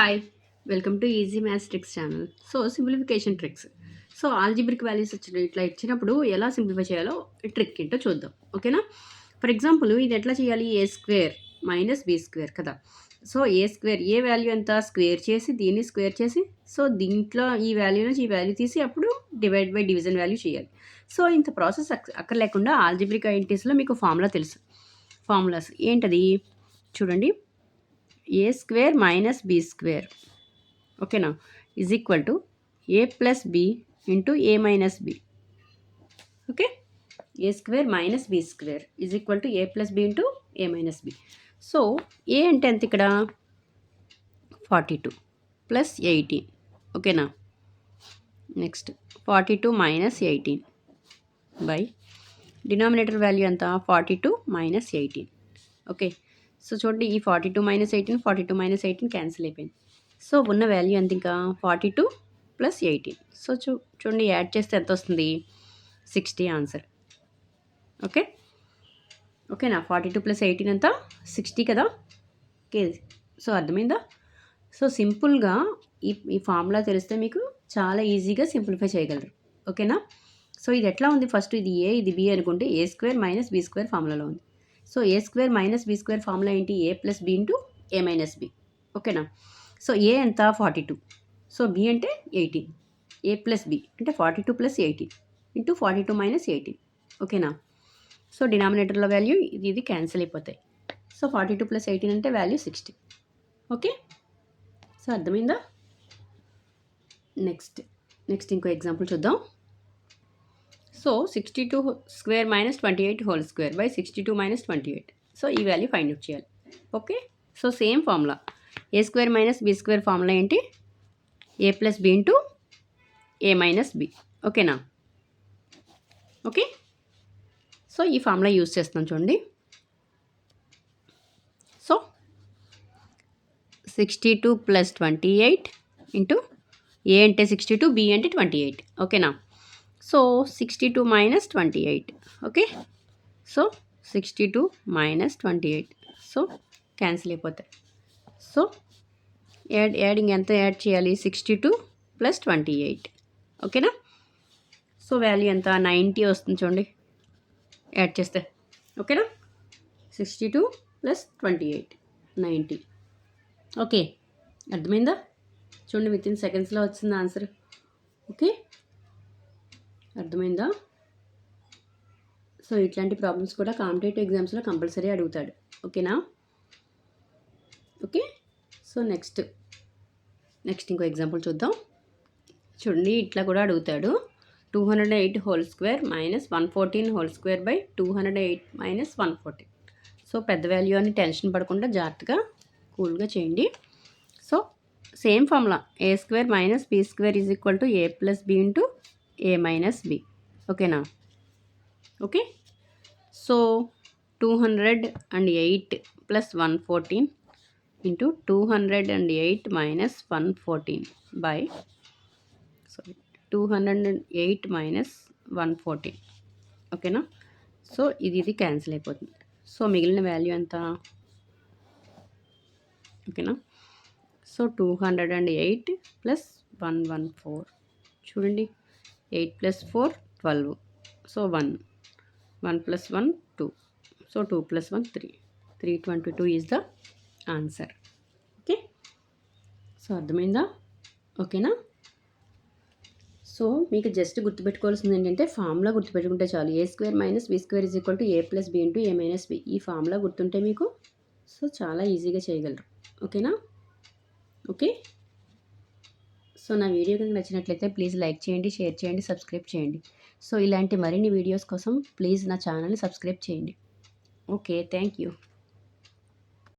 Hi! Welcome to easy maths tricks channel. Simplification tricks. Algebraic values ఇట్లా ఇచ్చినప్పుడు ఎలా simplify చేయాలో ఈ ట్రిక్ ఏంటో చూద్దాం. ఓకేనా? ఫర్ ఎగ్జాంపుల్ ఇది ఎట్లా చేయాలి? ఏ స్క్వేర్ మైనస్ బీ స్క్వేర్ కదా! ఏ స్క్వేర్ ఏ వాల్యూ ఎంత స్క్వేర్ చేసి దీన్ని స్క్వేర్ చేసి దీంట్లో ఈ వాల్యూ నుంచి ఈ వాల్యూ తీసి అప్పుడు డివైడ్ బై డివిజన్ వాల్యూ చేయాలి. ఇంత ప్రాసెస్ అక్కర్లేకుండా ఆల్జీబ్రిక్ ఐడెంటిటీస్‌లో మీకు ఫార్ములా తెలుసు. ఫార్ములాస్ ఏంటది? చూడండి. A square minus B square ఓకేనా is equal to A plus B into A minus B. Okay, A square minus B square is equal to A plus B into A minus B. A అంటే ఎంత ఇక్కడ? 42 plus 18. ఓకేనా? Next 42 minus 18 by denominator value ఎంత? 42 minus 18. Okay, చూడండి, ఈ 42 minus 18 42 minus 18 cancel అయిపోయింది. ఉన్న value ఎంత? ఇంకా 42 ప్లస్ 18. చూడండి, యాడ్ చేస్తే ఎంత వస్తుంది? 60 ఆన్సర్. ఓకేనా? 42 ప్లస్ 18 ఎంత? 60 కదా. ఓకే, అర్థమైందా? సింపుల్గా ఈ ఫార్ములా తెలిస్తే మీకు చాలా ఈజీగా సింప్లిఫై చేయగలరు. ఓకేనా? ఇది ఎట్లా ఉంది? ఫస్ట్ ఇది ఏ ఇది బి అనుకుంటే A square minus B square ఫార్ములాలో ఉంది. A square minus B square formula ఏంటి? A plus B into A minus B. ఓకేనా? ఏ ఎంత? 42. బి అంటే 18. ఏ ప్లస్ బి అంటే 42 ప్లస్ 18 ఇంటూ 42 మైనస్ 18. ఓకేనా? డినామినేటర్లో వాల్యూ ఇది క్యాన్సిల్ అయిపోతాయి. 42 ప్లస్ 18 అంటే వాల్యూ 60. ఓకే, అర్థమైందా? నెక్స్ట్ ఇంకో ఎగ్జాంపుల్ చూద్దాం. 62 square minus 28 whole square by 62 minus 28. ఈ వాల్యూ ఫైండ్ అవుట్ చేయాలి. Okay, same formula A square minus B square formula ఏంటి? A plus B into A minus B. ఓకేనా? Okay, ఈ formula use చేస్తున్నాం చూడండి. 62 ప్లస్ 28 ఇంటూ ఏ అంటే 62 B అంటే 28. ఓకేనా? 62 మైనస్ 28. Okay, 62 minus 28. క్యాన్సిల్ అయిపోతాయి. యాడింగ్ ఎంత యాడ్ చేయాలి? 62 ప్లస్ 28. ఓకేనా? వాల్యూ ఎంత? 90 వస్తుంది చూడండి యాడ్ చేస్తే. ఓకేనా? 62 ప్లస్ 28 90. ఓకే, అర్థమైందా? చూడండి, విత్ ఇన్ సెకండ్స్లో వచ్చింది ఆన్సర్. ఓకే, అర్థమైందా? ఇట్లాంటి ప్రాబ్లమ్స్ కూడా కాంపిటేటివ్ ఎగ్జామ్స్లో కంపల్సరీ అడుగుతాడు. ఓకేనా? ఓకే, నెక్స్ట్ ఇంకో ఎగ్జాంపుల్ చూద్దాం. చూడండి, ఇట్లా కూడా అడుగుతాడు. 208 whole square minus 114 whole square by 208 minus 114. పెద్ద వాల్యూ అని టెన్షన్ పడకుండా జాగ్రత్తగా కూల్గా చేయండి. Same formula A square minus B square is equal to A plus B into A minus B. ఓకేనా? Okay, 208 plus 114 into 208 minus 114 by 208 minus 114. ఓకేనా? ఇది cancel అయిపోతుంది. మిగిలిన వాల్యూ ఎంత? ఓకేనా? 208 ప్లస్ 114. చూడండి, 8 plus 4 12. 1 plus 1 2. 2 plus 1 3. 322 is the answer. Okay, అర్థమైందా? ఓకేనా? మీకు జస్ట్ గుర్తుపెట్టుకోవాల్సింది ఏంటంటే ఫార్ములా గుర్తుపెట్టుకుంటే చాలు. A square minus B square is equal to A plus B into A minus B. ఈ ఫార్ములా గుర్తుంటే మీకు చాలా ఈజీగా చేయగలరు. ఓకేనా? ఓకే, నా వీడియో కనుక నచ్చినట్లయితే ప్లీజ్ లైక్ చేయండి, షేర్ చేయండి, సబ్స్క్రైబ్ చేయండి. ఇలాంటి మరిన్ని వీడియోస్ కోసం ప్లీజ్ నా ఛానల్ని సబ్స్క్రైబ్ చేయండి. Okay, thank you.